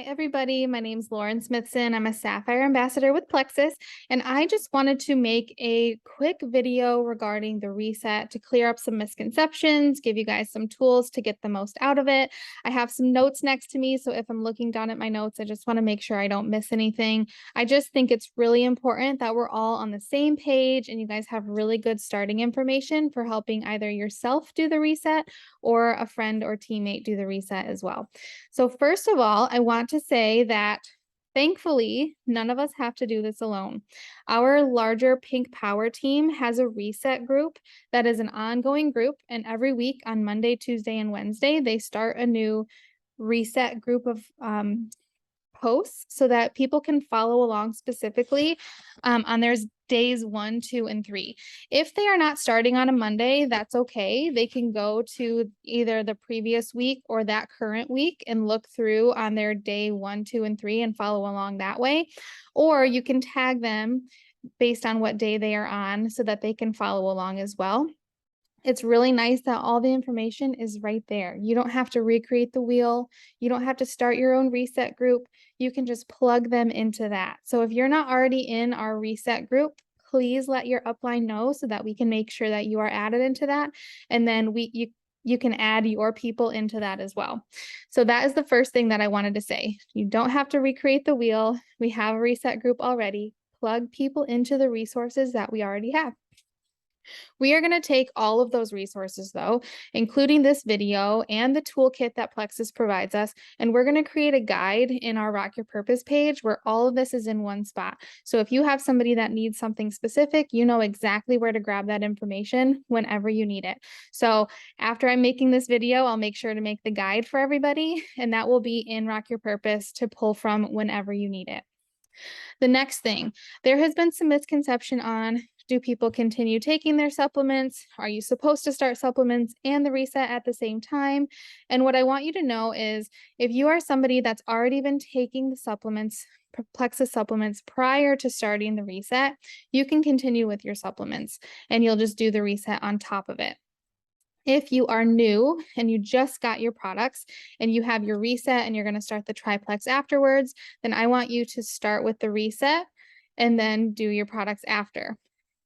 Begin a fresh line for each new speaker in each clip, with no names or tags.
everybody. My name's Lauren Smithson. I'm a Sapphire Ambassador with Plexus, and I just wanted to make a quick video regarding the reset to clear up some misconceptions, give you guys some tools to get the most out of it. I have some notes next to me, so if I'm looking down at my notes, I just want to make sure I don't miss anything. I just think it's really important that we're all on the same page and you guys have really good starting information for helping either yourself do the reset or a friend or teammate do the reset as well. So first of all, I want to say that thankfully, none of us have to do this alone. Our larger Pink Power team has a reset group that is an ongoing group, and every week on Monday, Tuesday, and Wednesday, they start a new reset group of posts so that people can follow along specifically on their days 1, 2, and 3. If they are not starting on a Monday, that's okay. They can go to either the previous week or that current week and look through on their day 1, 2, and 3 and follow along that way. Or you can tag them based on what day they are on so that they can follow along as well. It's really nice that all the information is right there. You don't have to recreate the wheel. You don't have to start your own reset group. You can just plug them into that. So if you're not already in our reset group, please let your upline know so that we can make sure that you are added into that. And then you can add your people into that as well. So that is the first thing that I wanted to say. You don't have to recreate the wheel. We have a reset group already. Plug people into the resources that we already have. We are going to take all of those resources, though, including this video and the toolkit that Plexus provides us, and we're going to create a guide in our Rock Your Purpose page where all of this is in one spot. So if you have somebody that needs something specific, you know exactly where to grab that information whenever you need it. So after I'm making this video, I'll make sure to make the guide for everybody, and that will be in Rock Your Purpose to pull from whenever you need it. The next thing, there has been some misconception on, do people continue taking their supplements? Are you supposed to start supplements and the reset at the same time? And what I want you to know is if you are somebody that's already been taking the supplements, Plexus supplements prior to starting the reset, you can continue with your supplements and you'll just do the reset on top of it. If you are new and you just got your products and you have your reset and you're going to start the triplex afterwards, then I want you to start with the reset and then do your products after.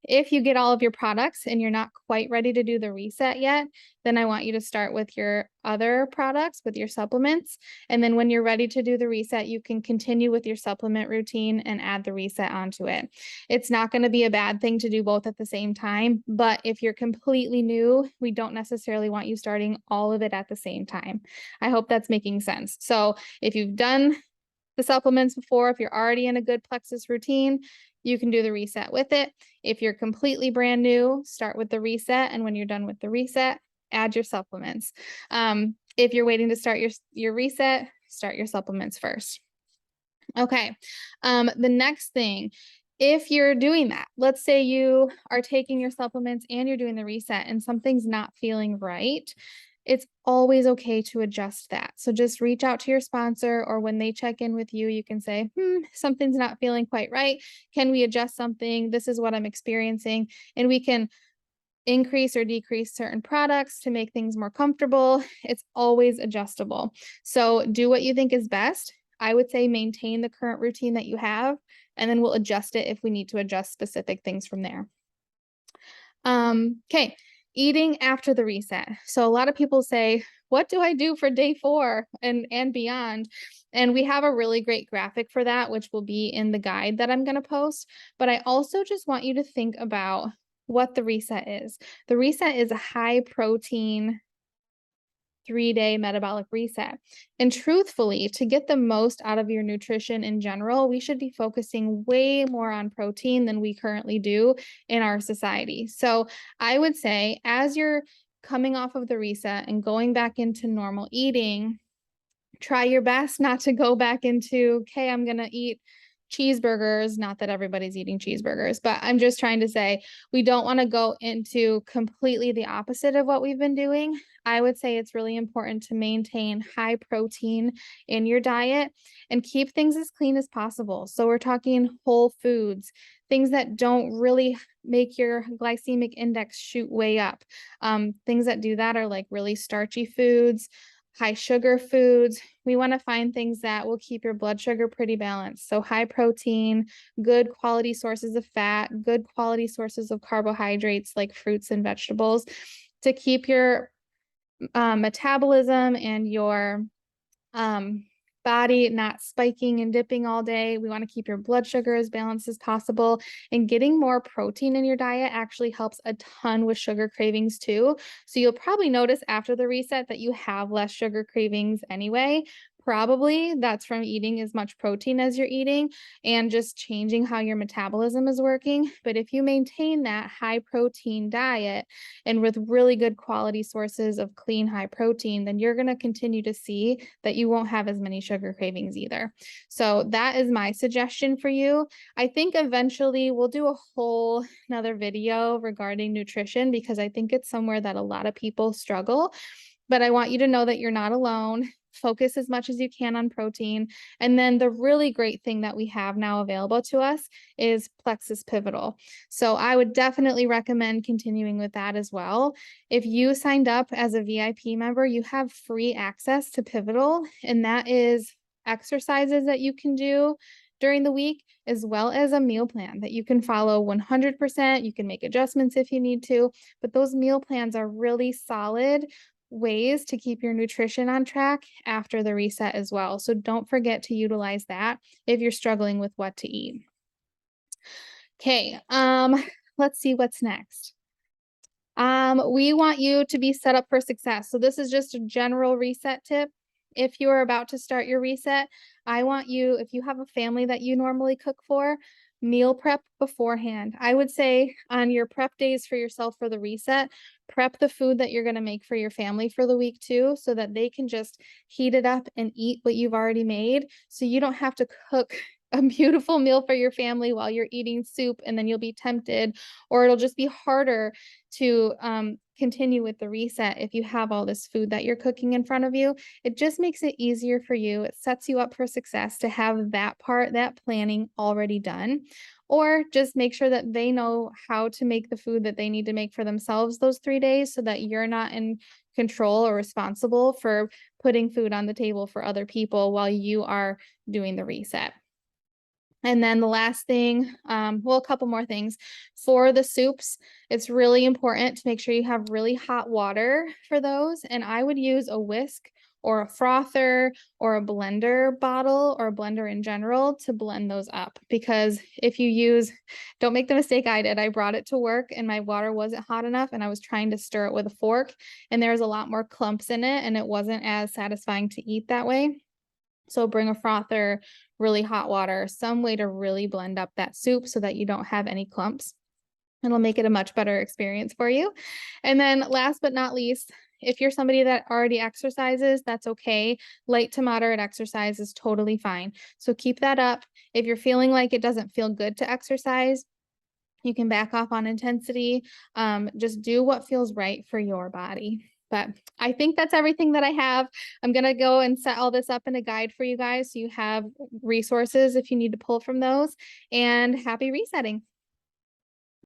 If you get all of your products and you're not quite ready to do the reset yet, then I want you to start with your other products, with your supplements. And then when you're ready to do the reset, you can continue with your supplement routine and add the reset onto it. It's not going to be a bad thing to do both at the same time, but if you're completely new, we don't necessarily want you starting all of it at the same time. I hope that's making sense. So if you've done the supplements before, if you're already in a good Plexus routine, you can do the reset with it. If you're completely brand new, start with the reset. And when you're done with the reset, add your supplements. If you're waiting to start your reset, start your supplements first. Okay. The next thing, if you're doing that, let's say you are taking your supplements and you're doing the reset and something's not feeling right, it's always okay to adjust that. So just reach out to your sponsor, or when they check in with you, you can say, something's not feeling quite right. Can we adjust something? This is what I'm experiencing. And we can increase or decrease certain products to make things more comfortable. It's always adjustable. So do what you think is best. I would say maintain the current routine that you have, and then we'll adjust it if we need to adjust specific things from there. Okay. Eating after the reset. So a lot of people say, what do I do for day 4 and beyond? And we have a really great graphic for that, which will be in the guide that I'm going to post. But I also just want you to think about what the reset is. The reset is a high protein 3-day metabolic reset. And truthfully, to get the most out of your nutrition in general, we should be focusing way more on protein than we currently do in our society. So I would say as you're coming off of the reset and going back into normal eating, try your best not to go back into, okay, I'm going to eat cheeseburgers. Not that everybody's eating cheeseburgers, but I'm just trying to say we don't want to go into completely the opposite of what we've been doing. I would say it's really important to maintain high protein in your diet and keep things as clean as possible. So we're talking whole foods, things that don't really make your glycemic index shoot way up. Things that do that are like really starchy foods, high sugar foods. We want to find things that will keep your blood sugar pretty balanced. So high protein, good quality sources of fat, good quality sources of carbohydrates like fruits and vegetables to keep your metabolism and your um, body not spiking and dipping all day. We want to keep your blood sugar as balanced as possible. And getting more protein in your diet actually helps a ton with sugar cravings too. So you'll probably notice after the reset that you have less sugar cravings anyway. Probably that's from eating as much protein as you're eating and just changing how your metabolism is working. But if you maintain that high protein diet and with really good quality sources of clean high protein, then you're going to continue to see that you won't have as many sugar cravings either. So that is my suggestion for you. I think eventually we'll do a whole another video regarding nutrition because I think it's somewhere that a lot of people struggle. But I want you to know that you're not alone. Focus as much as you can on protein. And then the really great thing that we have now available to us is Plexus Pivotal. So I would definitely recommend continuing with that as well. If you signed up as a VIP member, you have free access to Pivotal, and that is exercises that you can do during the week, as well as a meal plan that you can follow 100%. You can make adjustments if you need to, but those meal plans are really solid ways to keep your nutrition on track after the reset as well. So don't forget to utilize that if you're struggling with what to eat. Okay, let's see what's next. We want you to be set up for success. So this is just a general reset tip. If you are about to start your reset, I want you, if you have a family that you normally cook for, meal prep beforehand. I would say on your prep days for yourself for the reset, prep the food that you're going to make for your family for the week too, so that they can just heat it up and eat what you've already made. So you don't have to cook a beautiful meal for your family while you're eating soup, and then you'll be tempted, or it'll just be harder to continue with the reset if you have all this food that you're cooking in front of you. It just makes it easier for you. It sets you up for success to have that part, that planning already done. Or just make sure that they know how to make the food that they need to make for themselves those 3 days so that you're not in control or responsible for putting food on the table for other people while you are doing the reset. And then the last thing, well, a couple more things. For the soups, it's really important to make sure you have really hot water for those. And I would use a whisk or a frother or a blender bottle or a blender in general to blend those up. Because if you use, don't make the mistake I did. I brought it to work and my water wasn't hot enough and I was trying to stir it with a fork and there was a lot more clumps in it and it wasn't as satisfying to eat that way. So bring a frother, really hot water, some way to really blend up that soup so that you don't have any clumps. It'll make it a much better experience for you. And then last but not least, if you're somebody that already exercises, that's okay. Light to moderate exercise is totally fine. So keep that up. If you're feeling like it doesn't feel good to exercise, you can back off on intensity. Just do what feels right for your body. But I think that's everything that I have. I'm going to go and set all this up in a guide for you guys so you have resources if you need to pull from those. And happy resetting.